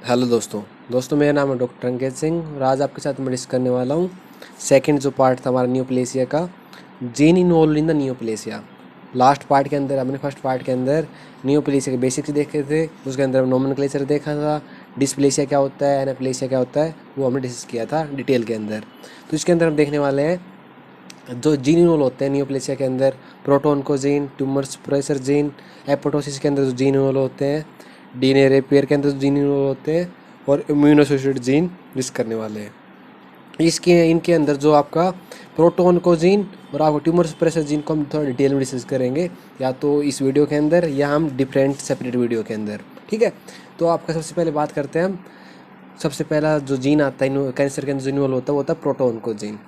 Hello दोस्तों मेरा नाम है डॉक्टर अंकित सिंह और आज आपके साथ मैं डिस्कस करने वाला हूँ सेकंड जो पार्ट था हमारा न्यूप्लेसिया का, gene involve in the neoplasia. Last part के अंदर हमने फर्स्ट पार्ट के अंदर न्यूप्लेसिया के बेसिक्स देखे थे, उसके अंदर नोमेनक्लेचर देखा था, डिस्प्लेसिया क्या होता है, एनाप्लेसिया क्या होता है, वो हमने डिस्कस किया था डिटेल के अंदर। तो इसके अंदर हम देखने वाले हैं जो जीन इन्वॉल्व होते हैं न्यूप्लेसिया के अंदर, प्रोटोन को gene, tumour suppressor gene, apoptosis के अंदर जो जीन इन्वॉल्व होते हैं, डीएनए रिपेयर के अंदर जो जीन इन्वॉल्व होते हैं और इम्यूनो एसोसिएटेड जीन डिस्कस करने वाले हैं। इनके अंदर जो आपका प्रोटोन को जीन और आपको ट्यूमर सप्रेसर जीन को हम थोड़ा डिटेल में डिस्कस करेंगे, या तो इस वीडियो के अंदर या हम डिफरेंट सेपरेट वीडियो के अंदर, ठीक है। तो आपका सबसे पहले बात करते हैं हम, सबसे पहला जो जीन आता है कैंसर के अंदर जो इन्वॉल्व होता है वो होता है प्रोटोन को जीन।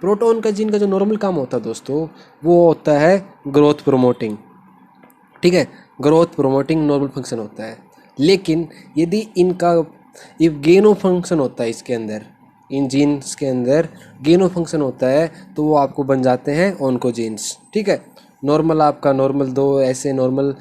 प्रोटोन का जीन का जो नॉर्मल काम होता है दोस्तों, वो होता है ग्रोथ प्रोमोटिंग, ठीक है। ग्रोथ प्रोमोटिंग नॉर्मल फंक्शन होता है, लेकिन यदि इनका गेनो फंक्शन होता है इसके अंदर, इन जीन्स के अंदर गेनो फंक्शन होता है तो वो आपको बन जाते हैं ऑन्कोजीन्स, ठीक है। नॉर्मल आपका नॉर्मल दो ऐसे नॉर्मल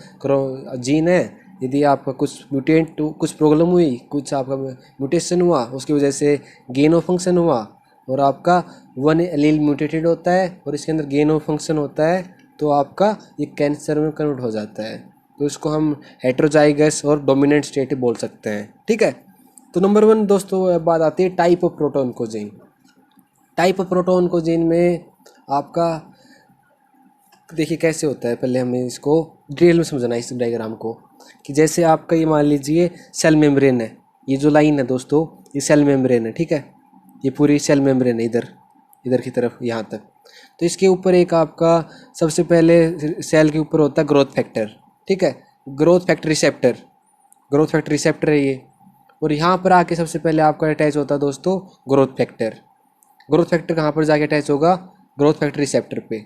जीन है, यदि आपका कुछ म्यूटेंट कुछ प्रॉब्लम हुई, कुछ आपका म्यूटेशन हुआ, उसकी वजह से गेनो फंक्शन हुआ और आपका वन एलील म्यूटेटेड होता है और इसके अंदर गेनो फंक्शन होता है, तो आपका ये कैंसर में कन्वर्ट हो जाता है। तो इसको हम हेट्रोजाइगस और डोमिनेंट स्टेट बोल सकते हैं, ठीक है। तो नंबर 1 दोस्तों बात आती है टाइप ऑफ प्रोटोन को जीन। टाइप ऑफ प्रोटोन को जीन में आपका देखिए कैसे होता है, पहले हमें इसको डिटेल में समझना है इस डायग्राम को, कि जैसे आपका ये मान लीजिए सेल मेम्ब्रेन है, ये जो लाइन है दोस्तों ये सेल मेम्ब्रेन है, ठीक है। ये पूरी सेल मेम्ब्रेन है इधर की तरफ यहाँ तक। तो इसके ऊपर एक आपका सबसे पहले सेल के ऊपर होता है ग्रोथ फैक्टर, ठीक है। ग्रोथ फैक्टर रिसेप्टर है ये, और यहाँ पर आके सबसे पहले आपका अटैच होता है दोस्तों ग्रोथ फैक्टर कहाँ पर जाके अटैच होगा? ग्रोथ फैक्टर रिसेप्टर पे।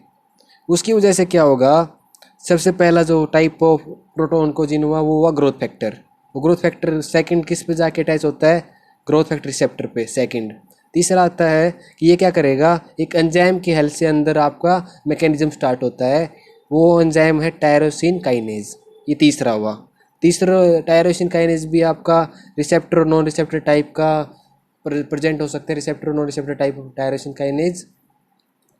उसकी वजह से क्या होगा, सबसे पहला जो टाइप ऑफ प्रोटोन को जीन हुआ ग्रोथ फैक्टर। वो ग्रोथ फैक्टर सेकंड किस पे जाके अटैच होता है? ग्रोथ फैक्टर रिसेप्टर पे सेकंड। तीसरा आता है कि ये क्या करेगा, एक एंजाइम की हेल्प से अंदर आपका मैकेनिज्म स्टार्ट होता है, वो एंजाइम है टायरोसिन काइनेज। ये तीसरा हुआ। तीसरा टायरोसिन काइनेज भी आपका रिसेप्टर और नॉन रिसेप्टर टाइप का प्रेजेंट हो सकते हैं, रिसेप्टर और non receptor type of tyrosine kinase.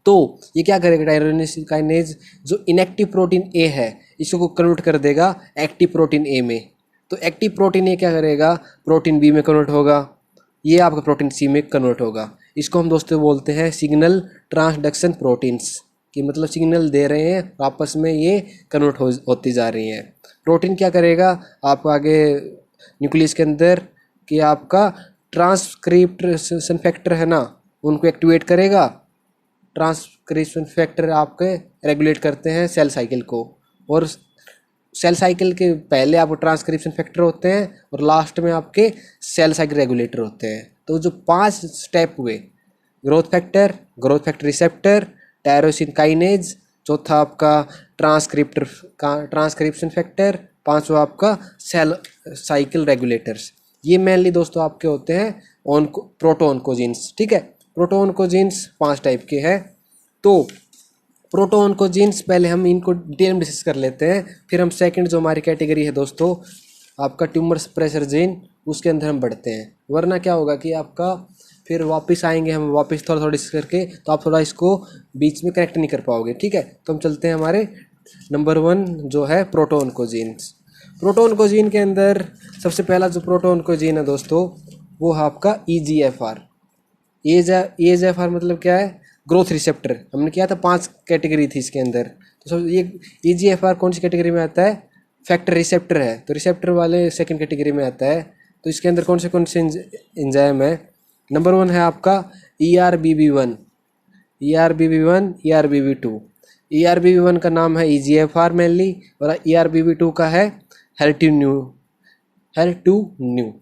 तो ये क्या करेगा, टायरोसिन काइनेज जो इनएक्टिव प्रोटीन ए है इसको कन्वर्ट कर देगा एक्टिव प्रोटीन ए में। तो एक्टिव प्रोटीन ए क्या करेगा, प्रोटीन बी में कन्वर्ट होगा, ये आपका प्रोटीन सी में कन्वर्ट होगा। इसको हम दोस्तों बोलते हैं सिग्नल ट्रांसडक्शन प्रोटीन्स, कि मतलब सिग्नल दे रहे हैं आपस में ये कन्वर्ट होती जा रही हैं। प्रोटीन क्या करेगा आप आगे न्यूक्लियस के अंदर, कि आपका ट्रांसक्रिप्शन फैक्टर है ना, उनको एक्टिवेट करेगा। ट्रांसक्रिप्शन फैक्टर आपके रेगुलेट करते हैं सेल साइकिल को, और सेल साइकिल के पहले आपको ट्रांसक्रिप्शन फैक्टर होते हैं और लास्ट में आपके सेल साइकिल रेगुलेटर होते हैं। तो जो 5 स्टेप हुए, growth factor receptor, tyrosine kinase, चौथा आपका ट्रांसक्रिप्शन फैक्टर, पांचवा आपका सेल साइकिल रेगुलेटर्स, ये मेनली दोस्तों आपके होते हैं प्रोटोन को जीन्स, ठीक है। प्रोटोन को जीन्स 5 टाइप के हैं। तो प्रोटोन को जीन्स पहले हम इनको डिटेल में डिस्कस कर लेते हैं, फिर हम सेकंड जो हमारी कैटेगरी है दोस्तों आपका ट्यूमर सप्रेसर जीन, उसके अंदर हम बढ़ते हैं। वरना क्या होगा कि आपका फिर वापस आएंगे हम वापस थोड़ा डिस्कस करके, तो आप थोड़ा इसको बीच में कनेक्ट नहीं कर पाओगे, ठीक है। तो हम चलते हैं हमारे नंबर 1 जो है प्रोटोन को जीन्स। प्रोटोन को जीन के अंदर सबसे पहला जो प्रोटोन को जीन है दोस्तों वो है आपका EGFR। EGFR मतलब क्या है? Growth receptor. हमने किया था 5 कैटेगरी थी इसके अंदर, तो सब ये EGFR कौन सी कैटेगरी में आता है? फैक्टर रिसेप्टर है, तो रिसेप्टर वाले सेकंड कैटेगरी में आता है। तो इसके अंदर कौन से एंजाइम है? नंबर 1 है आपका ERBB1, ERBB2। ERBB1 का नाम है EGFR मेनली, और ERBB2 का है HER2/neu,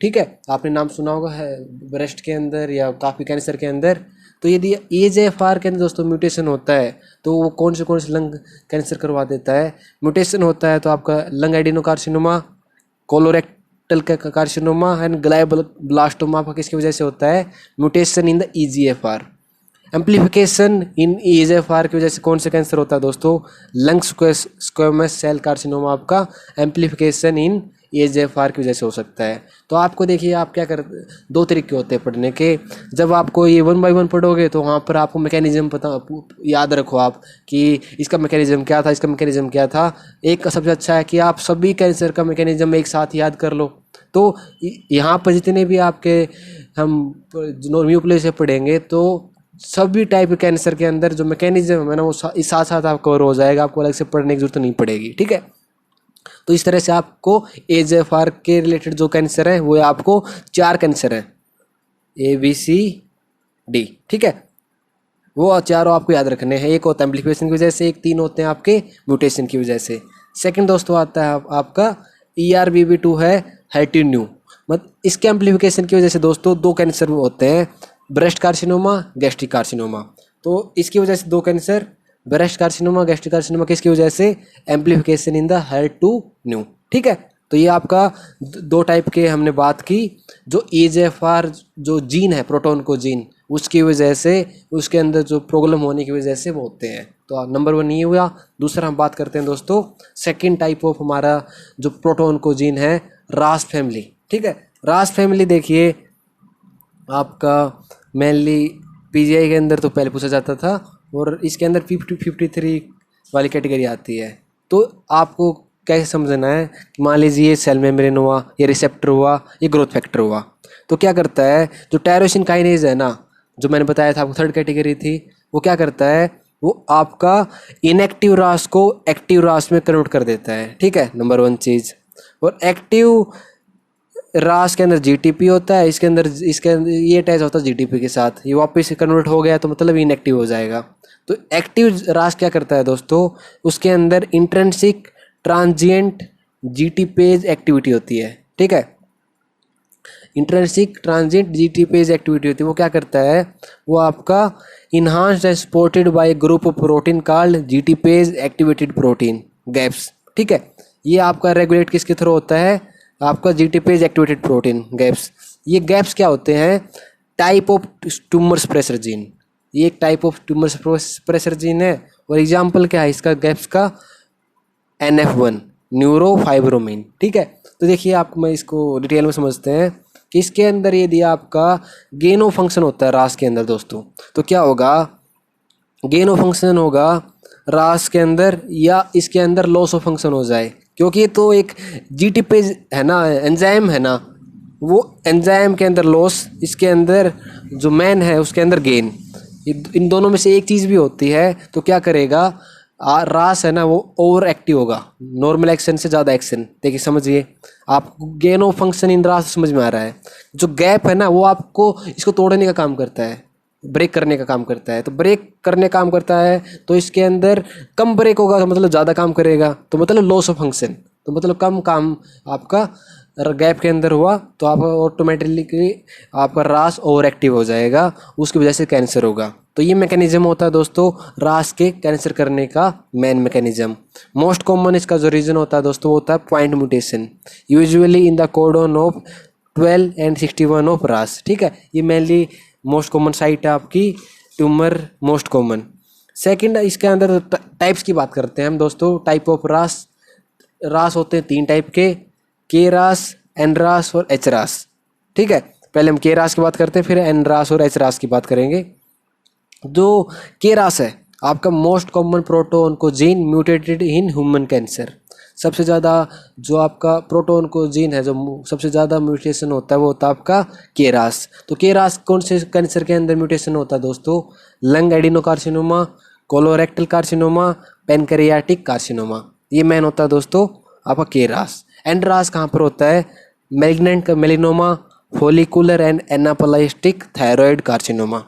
ठीक है। आपने नाम सुना होगा है ब्रेस्ट के अंदर या काफ़ी कैंसर के अंदर। तो यदि EGFR के अंदर दोस्तों म्यूटेशन होता है तो वो कौन से लंग कैंसर करवा देता है? म्यूटेशन होता है तो आपका लंग एडिनोकार्सिनोमा, कोलोरेक्टल का कार्सिनोमा एंड ग्लायोब्लास्टोमा आपका किसकी वजह से होता है? Mutation in the EGFR। Amplification in EGFR की वजह से कौन सा कैंसर होता है दोस्तों? लंग स्क्वेमस सेल कार्सिनोमा आपका एम्प्लीफिकेशन इन EGFR की वजह से हो सकता है। तो आपको देखिए आप क्या कर, दो तरीके होते हैं पढ़ने के। जब आपको ये 1 बाय 1 पढ़ोगे तो वहाँ पर आपको मैकेनिज्म पता, याद रखो आप कि इसका मैकेनिज्म क्या था, इसका मैकेनिज्म क्या था। एक का सबसे अच्छा है कि आप सभी कैंसर का मैकेनिज्म एक साथ याद कर लो। तो यहाँ पर जितने भी आपके हम न्यूक्लियस पढ़ेंगे तो सभी टाइप के कैंसर के अंदर जो मैकेनिज्म है ना वो साथ साथ आप कवर हो जाएगा, आपको अलग से पढ़ने की जरूरत नहीं पड़ेगी। ठीक है, तो इस तरह से आपको EGFR के रिलेटेड जो कैंसर है वो आपको 4 कैंसर है, ABCD। ठीक है, वो चारों आपको याद रखने हैं। एक होता है एम्प्लीफिकेशन की वजह से, एक 3 होते हैं आपके म्यूटेशन की वजह से। सेकंड दोस्तों आता है आपका ERBB2 है हेटेन्यू, मतलब इसके एम्प्लीफिकेशन की वजह से दोस्तों 2 कैंसर होते हैं, ब्रेस्ट कार्सिनोमा, गैस्ट्रिक कार्सिनोमा। तो इसकी वजह से 2 cancer, breast carcinoma, gastric carcinoma, किसकी वजह से? Amplification in the HER2/neu। ठीक है, तो ये आपका 2 टाइप के हमने बात की। जो EGFR जो जीन है, प्रोटोन को जीन, उसकी वजह से उसके अंदर जो प्रॉब्लम होने की वजह से वो होते हैं। तो नंबर 1 ये हुआ। दूसरा हम बात करते हैं दोस्तों सेकंड टाइप ऑफ हमारा जो प्रोटोन को जीन है, रास फैमिली। ठीक है, रास फैमिली देखिए आपका मेनली PGI के अंदर तो पहले पूछा जाता था और इसके अंदर 53 वाली कैटेगरी आती है। तो आपको कैसे समझना है कि मान लीजिए सेल मेम्ब्रेन हुआ, ये रिसेप्टर हुआ, ये ग्रोथ फैक्टर हुआ। तो क्या करता है, जो टायरोसिन काइनेज है ना, जो मैंने बताया था आपको थर्ड कैटेगरी थी, वो क्या करता है, वो आपका इनएक्टिव रास को एक्टिव रास में कन्वर्ट कर देता है। ठीक है, नंबर 1 चीज़। और एक्टिव रास के अंदर GTP होता है, इसके अंदर ये अटैच होता है GTP के साथ, ये वापस कन्वर्ट हो गया तो मतलब इनएक्टिव हो जाएगा। तो एक्टिव रास क्या करता है दोस्तों, उसके अंदर इंट्रिंसिक ट्रांजिएंट GTPase एक्टिविटी होती है। ठीक है, इंट्रिंसिक ट्रांजिएंट GTPase एक्टिविटी होती है, वो क्या करता है, वो आपका enhanced and supported by group of protein called GTPase activated protein gaps. ठीक है, ये आपका रेगुलेट किसके थ्रू होता है, आपका GTPase एक्टिवेटेड प्रोटीन गैप्स। ये गैप्स क्या होते हैं, type of tumour suppressor gene. ये एक type of tumour suppressor gene है। और एग्जाम्पल क्या है इसका गैप्स का, NF1 न्यूरोफाइब्रोमिन। ठीक है, तो देखिए आप मैं इसको डिटेल में समझते हैं कि इसके अंदर ये दिया आपका गेन ऑफ फंक्शन होता है रास के अंदर दोस्तों। तो क्या होगा, गेन ऑफ फंक्शन होगा रास के अंदर या इसके अंदर लॉस ऑफ फंक्शन हो जाए, क्योंकि तो एक GTPase है ना, एंजाइम है ना, वो एंजाइम के अंदर लॉस, इसके अंदर जो मैन है उसके अंदर गेन, इन दोनों में से एक चीज़ भी होती है। तो क्या करेगा, रास है ना वो ओवर एक्टिव होगा, नॉर्मल एक्शन से ज़्यादा एक्शन। देखिए समझिए आप, गेन ऑफ फंक्शन इन रास समझ में आ रहा है। जो गैप है ना वो आपको इसको तोड़ने का काम करता है, ब्रेक करने का काम करता है। तो ब्रेक करने का काम करता है तो इसके अंदर कम ब्रेक होगा तो मतलब ज़्यादा काम करेगा, तो मतलब लॉस ऑफ फंक्शन, तो मतलब कम काम आपका गैप के अंदर हुआ तो आप ऑटोमेटिकली आपका रास ओवर एक्टिव हो जाएगा, उसकी वजह से कैंसर होगा। तो ये मैकेनिज्म होता है दोस्तों रास के कैंसर करने का मेन मैकेनिज्म। मोस्ट कॉमन इसका जो रीजन होता है दोस्तों वो होता है point mutation, usually in the codon of 12 and 61 of रास। ठीक है, ये मेनली मोस्ट कॉमन साइट है आपकी ट्यूमर मोस्ट कॉमन। सेकंड इसके अंदर टाइप्स की बात करते हैं हम दोस्तों, टाइप ऑफ रास। रास होते हैं 3 टाइप के रास, एन रास और एच रास। ठीक है, पहले हम के रास की बात करते हैं, फिर एन रास और एच रास की बात करेंगे। जो के रास है आपका मोस्ट कॉमन प्रोटोन को gene mutated in human cancer. सबसे ज़्यादा जो आपका प्रोटोन को जीन है जो सबसे ज़्यादा म्यूटेशन होता है वो होता है आपका के रास। तो के रास कौन से कैंसर के अंदर म्यूटेशन होता है दोस्तों, lung adenocarcinoma, colorectal carcinoma, pancreatic carcinoma, ये मेन होता है दोस्तों आपका के रास। एन रास कहाँ पर होता है, malignant melanoma, follicular and anaplastic thyroid carcinoma.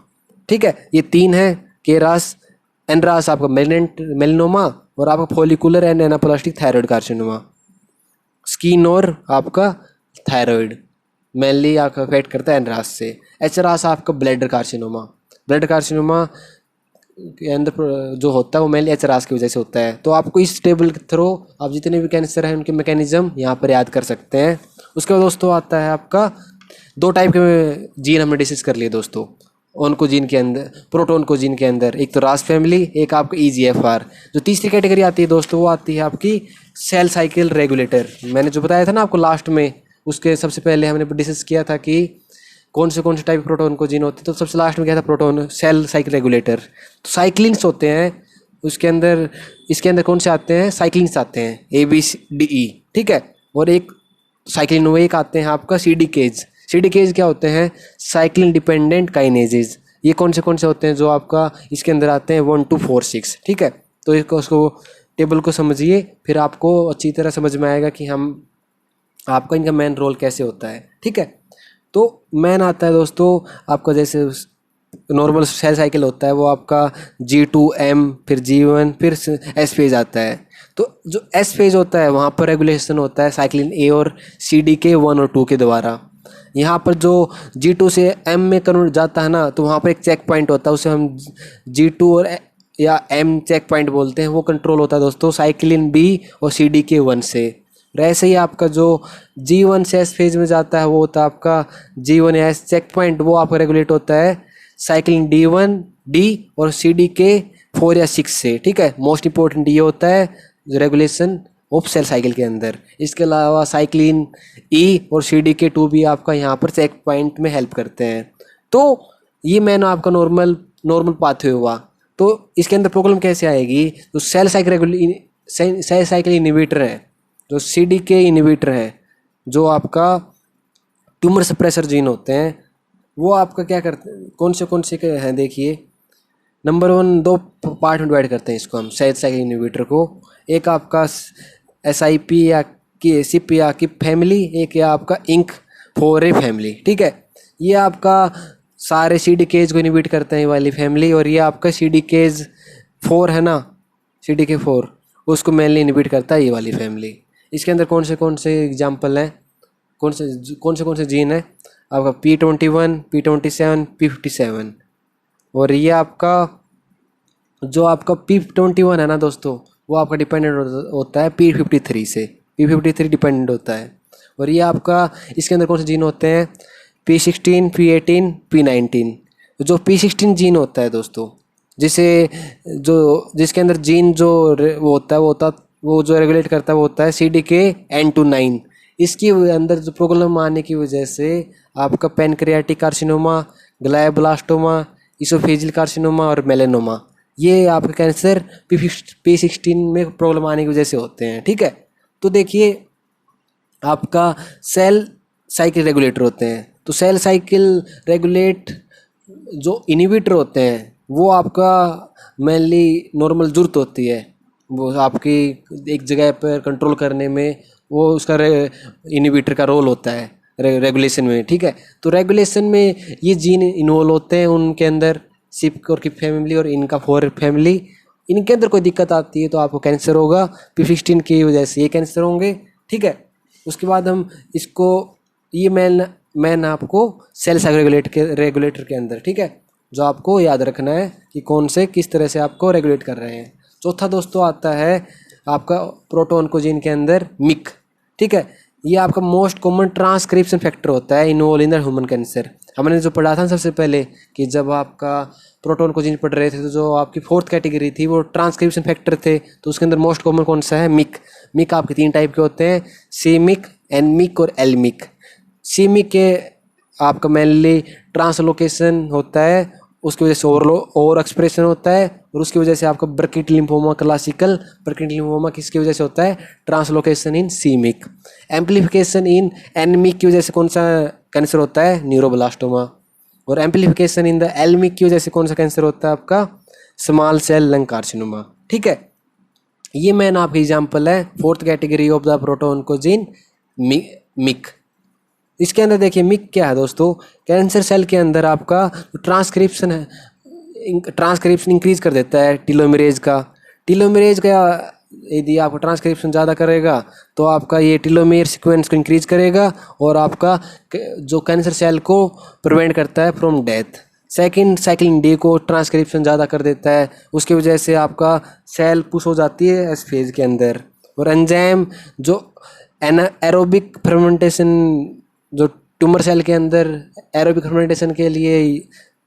ठीक है, ये 3 है के रास। एन रास आपका मैलिग्नेंट मेलिनोमा और आपका follicular and anaplastic thyroid carcinoma, skin और आपका थायराइड मेनली आपका अफेक्ट करता है एन रास से। एच रास आपका ब्लैडर कार्सिनोमा, ब्लड कार्सिनोमा के अंदर जो होता है वो मेनली एच रास की वजह से होता है। तो आपको इस टेबल के थ्रू आप जितने भी कैंसर हैं उनके मैकेनिज्म यहाँ पर याद कर सकते हैं। उसके बाद दोस्तों आता है आपका 2 टाइप के जीन हमने डिस्कस कर लिए दोस्तों, ओन्कोजीन के अंदर, प्रोटोन्कोजीन के अंदर, एक तो रास फैमिली, एक आपका EGFR। जो तीसरी कैटेगरी आती है दोस्तों वो आती है आपकी सेल साइकिल रेगुलेटर। मैंने जो बताया था ना आपको लास्ट में, उसके सबसे पहले हमने डिस्कस किया था कि कौन से टाइप प्रोटोन्कोजीन होते हैं, तो सबसे लास्ट में क्या था, प्रोटोन सेल साइकिल रेगुलेटर। तो साइक्लिन्स होते हैं उसके अंदर, इसके अंदर कौन से आते हैं, साइक्लिन्स आते हैं ABCDE, ठीक है। और एक साइक्लिन वो एक आते हैं आपका CDKs। CDKs क्या होते हैं, साइक्लिन डिपेंडेंट काइनेजेज। ये कौन से होते हैं जो आपका इसके अंदर आते हैं 1 2 4 6, ठीक है। तो उसको टेबल को समझिए, फिर आपको अच्छी तरह समझ में आएगा कि हम आपका इनका मेन रोल कैसे होता है, ठीक है। तो मेन आता है दोस्तों आपका, जैसे नॉर्मल सेल साइकिल होता है वो आपका G2M, फिर G1, फिर S फेज आता है। तो जो S फेज होता है वहाँ पर रेगुलेशन होता है साइक्लिन A और CDK 1 और 2 के द्वारा। यहाँ पर जो G2 से M में कन्वर्ट जाता है ना, तो वहाँ पर एक चेक पॉइंट होता है, उसे हम G2 और या M चेक पॉइंट बोलते हैं। वो कंट्रोल होता है दोस्तों साइक्लिन B और CDK 1 से। और ऐसे ही आपका जो G1 से S फेज में जाता है वो होता है आपका G1 या S चेक पॉइंट, वो आपका रेगुलेट होता है साइक्लिन D1 D और CDK 4 या 6 से, ठीक है। मोस्ट इंपॉर्टेंट ये होता है रेगुलेशन ऑफ सेल साइकिल के अंदर। इसके अलावा साइक्लिन E और CDK 2 भी आपका यहाँ पर चेक पॉइंट में हेल्प करते हैं। तो ये मैंने आपका नॉर्मल पाथवे हुआ। तो इसके अंदर प्रॉब्लम कैसे आएगी, तो सेल साइकिल इनहिबिटर है, जो CDK इनहिबिटर है, जो आपका ट्यूमर सप्रेसर जीन होते हैं, वो आपका क्या करते हैं, कौन से हैं देखिए। नंबर 1 दो पार्ट में डिवाइड करते हैं इसको हम सेल साइकिल इनहिबिटर को। एक आपका SIP या SIP या किप फैमिली, एक या आपका INK4A फैमिली, ठीक है। ये आपका सारे CDKs को इनहिबिट करते हैं ये वाली फैमिली। और ये आपका CDK4 है ना, CDK4 उसको मेनली इनहिबिट करता है ये वाली फैमिली। इसके अंदर कौन से एग्जाम्पल हैं, कौन से जीन है आपका P21, P27, P57। और ये आपका जो आपका P21 है ना दोस्तों, वो आपका डिपेंडेंट होता है P53 से, P53 डिपेंडेंट होता है। और ये आपका इसके अंदर कौन से जीन होते हैं, P16, P18, P19। जो P16 जीन होता है दोस्तों, जिसके अंदर जीन जो वो जो रेगुलेट करता है वो होता है CDKN29। इसके अंदर जो प्रॉब्लम आने की वजह से आपका पैनक्रियाटिक कार्सिनोमा, ग्लायोब्लास्टोमा, इसोफेजियल कार्सिनोमा और मेलेनोमा, ये आपका कैंसर P16 में प्रॉब्लम आने की वजह से होते हैं, ठीक है। तो देखिए आपका सेल साइकिल रेगुलेटर होते हैं, तो सेल साइकिल रेगुलेट जो इनहिबिटर होते हैं वो आपका मेनली नॉर्मल जरूरत होती है, वो आपकी एक जगह पर कंट्रोल करने में वो उसका इनहिबिटर का रोल होता है रेगुलेशन में, ठीक है। तो रेगुलेशन में ये जीन इन्वॉल्व होते हैं उनके अंदर, सिप और किप फैमिली और इनका 4 फैमिली। इनके अंदर कोई दिक्कत आती है तो आपको कैंसर होगा, P16 की वजह से ये कैंसर होंगे, ठीक है। उसके बाद हम इसको ये मैन आपको सेल साइकिल रेगुलेटर के अंदर, ठीक है, जो आपको याद रखना है कि कौन से किस तरह से आपको रेगुलेट कर रहे हैं। चौथा दोस्तों आता है आपका प्रोटोन्कोजीन के अंदर मिक, ठीक है। ये आपका मोस्ट कॉमन ट्रांसक्रिप्शन फैक्टर होता है involve in the human cancer. हमने जो पढ़ा था सबसे पहले कि जब आपका प्रोटोन्कोजीन पढ़ रहे थे तो जो आपकी 4th कैटेगरी थी वो ट्रांसक्रिप्शन फैक्टर थे, तो उसके अंदर मोस्ट कॉमन कौन सा है, मिक आपके 3 टाइप के होते हैं, C-MYC, N-MYC और L-MYC। C-MYC के आपका मेनली ट्रांसलोकेशन होता है, उसकी वजह से ओवर एक्सप्रेशन होता है, और उसकी वजह से आपका बर्किट लिम्फोमा, क्लासिकल बर्किट लिम्फोमा किसकी वजह से होता है, ट्रांसलोकेशन इन C-MYC। एम्प्लीफिकेशन इन N-MYC की वजह से कौन सा कैंसर होता है, न्यूरोब्लास्टोमा। और एम्प्लीफिकेशन इन द L-MYC की वजह से कौन सा कैंसर होता है आपका, स्मॉल सेल लंग कार्सिनोमा, ठीक है। ये मैन आपकी एग्जाम्पल है 4th category of the proto-oncogene MYC. इसके अंदर देखिए मिक क्या है दोस्तों, कैंसर सेल के अंदर आपका ट्रांसक्रिप्शन इंक्रीज कर देता है टीलोमेरेज का यदि आपका ट्रांसक्रिप्शन ज़्यादा करेगा तो आपका ये टीलोमेर सीक्वेंस को इंक्रीज करेगा और आपका जो कैंसर सेल को प्रिवेंट करता है from death. Second cyclin D को ट्रांसक्रिप्शन ज़्यादा कर देता है, उसकी वजह से आपका सेल पुश हो जाती है एस फेज के अंदर। और एंजाइम जो एरोबिक फर्मेंटेशन, जो ट्यूमर सेल के अंदर एरोबिक फर्मेंटेशन के लिए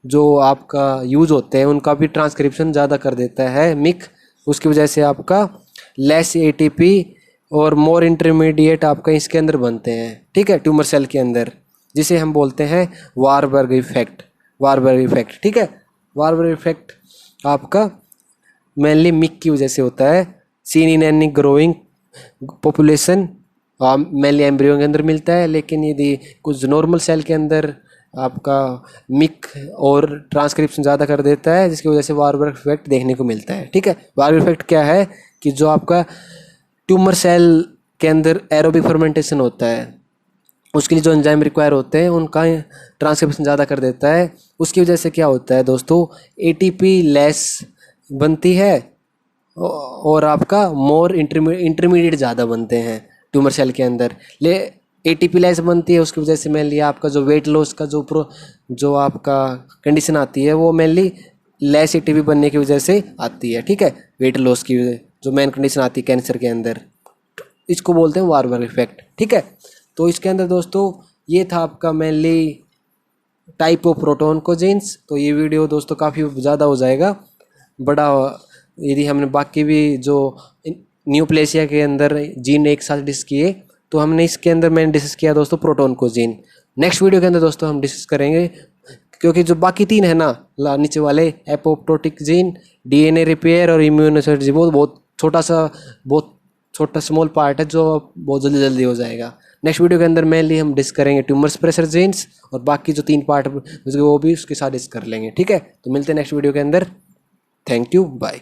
जो आपका यूज होते हैं उनका भी ट्रांसक्रिप्शन ज़्यादा कर देता है मिक। उसकी वजह से आपका लेस एटीपी और मोर इंटरमीडिएट आपका इसके अंदर बनते हैं, ठीक है, ट्यूमर सेल के अंदर, जिसे हम बोलते हैं वारबर्ग इफेक्ट। वारबर्ग इफेक्ट, ठीक है। वारबर्ग इफेक्ट आपका मेनली मिक की वजह से होता है। Seen in any growing population mainly embryo के अंदर मिलता है, लेकिन यदि कुछ नॉर्मल सेल के अंदर आपका मिक और ट्रांसक्रिप्शन ज़्यादा कर देता है, जिसकी वजह से वारबर्ग इफेक्ट देखने को मिलता है, ठीक है। वारबर्ग इफेक्ट क्या है कि जो आपका ट्यूमर सेल के अंदर एरोबिक फर्मेंटेशन होता है, उसके लिए जो एंजाइम रिक्वायर होते हैं उनका ट्रांसक्रिप्शन ज़्यादा कर देता है। उसकी वजह से क्या होता है दोस्तों, एटीपी लेस बनती है और आपका मोर इंटरमीडिएट ज़्यादा बनते हैं ट्यूमर सेल के अंदर। एटीपी लेस बनती है, उसकी वजह से मेनली आपका जो वेट लॉस का जो आपका कंडीशन आती है वो मेनली लेस एटीपी बनने की वजह से आती है, ठीक है। वेट लॉस की जो मेन कंडीशन आती है कैंसर के अंदर, इसको बोलते हैं वारबर्ग इफेक्ट, ठीक है। तो इसके अंदर दोस्तों ये था आपका मेनली टाइप ऑफ प्रोटोन को जीन्स। तो ये वीडियो दोस्तों काफ़ी ज़्यादा हो जाएगा बड़ा, यदि हमने बाकी भी जो न्यूप्लेसिया के अंदर जीन एक साथ डिस्कस किए, तो हमने इसके अंदर मैंने डिस्कस किया दोस्तों प्रोटोन को जीन। नेक्स्ट वीडियो के अंदर दोस्तों हम डिस्कस करेंगे, क्योंकि जो बाकी तीन है ना नीचे वाले, एपोप्टोटिक जीन, डीएनए रिपेयर और इम्यूनोसाइट, वो बहुत छोटा स्मॉल पार्ट है जो बहुत जल्दी हो जाएगा। नेक्स्ट वीडियो के अंदर मेनली हम डिस्कस करेंगे ट्यूमर सप्रेसर जीन्स, और बाकी जो 3 पार्ट वो भी उसके साथ डिस्कस कर लेंगे, ठीक है। तो मिलते हैं नेक्स्ट वीडियो के अंदर। Thank you, bye.